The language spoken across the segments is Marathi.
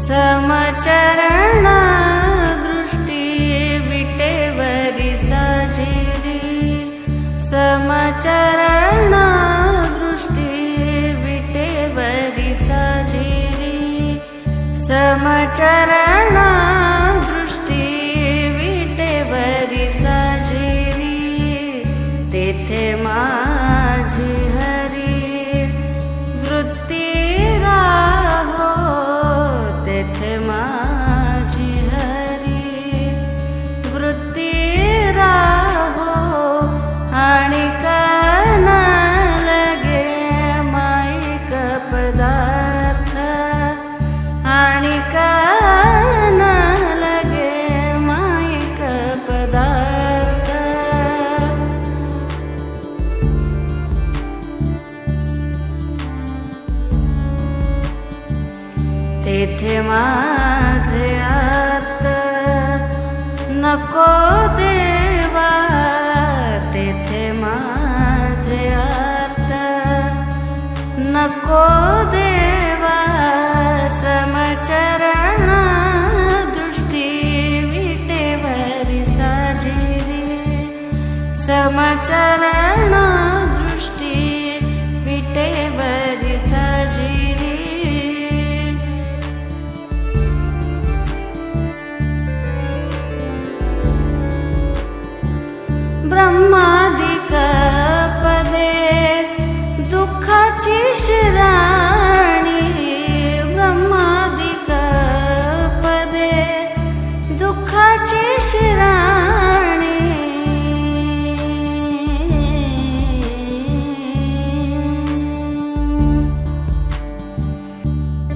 समचरण दृष्टी विटेवरी साजिरी समचरण दृष्टी विटेवरी साजिरी समचरण दृष्टी विटेवरी साजिरी तेथे माझी हरी वृत्ती राहो तेथे माझी हरी वृत्ती राहो आणि न लगे माईक पदार्थ आणि न लगे माईक पदार्थ तेथे माझे अर्थ नको देवा तेथे माझे अर्थ नको देवा समचरण दृष्टी विटेवरी साजिरी समचरण दृष्टी विटेवरी साजिरी ब्रह्मादिक पदे दुःखाची शिराणी ब्रह्मादिक पदे दुःखाची शिराणी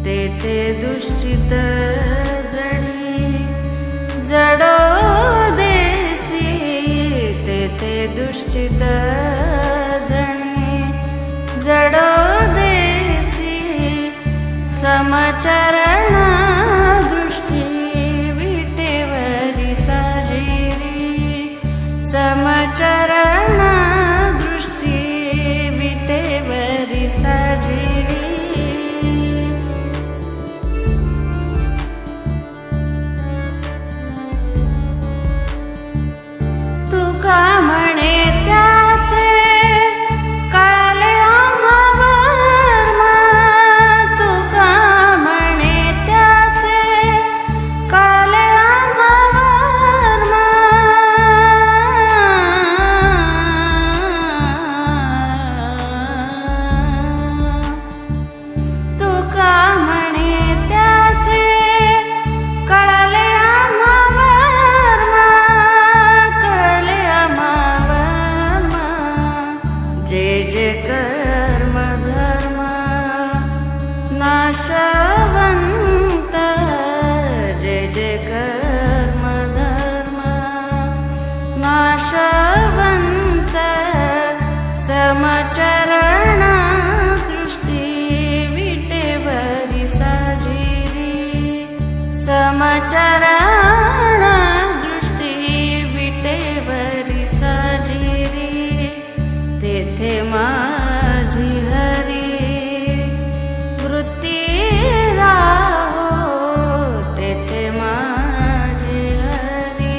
तेथे दुश्चित जडी जडो दुश्चित जणी जडो देसी समचरण दृष्टी विटेवरी साजिरी समचरण दृष्टी विटेवरी साजिरी तुका म्हणे त्याचे कळले आम्हावर्मा तुका म्हणे त्याचे कळले आम्हावर्मा तुका म्हणे त्याचे कळले जे जे कर्म धर्म नाशवंत जे जे कर्म धर्म नाशवंत समचरण दृष्टी विटेवरी साजिरी समचरण दृष्टी विटेवरी साजिरी तेथे माझी हरी वृत्ती राहो तेथे माझी हरी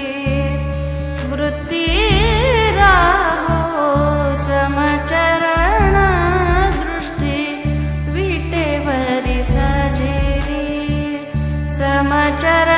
वृत्ती राहो समचरण दृष्टी विटेवरी साजिरी समचरण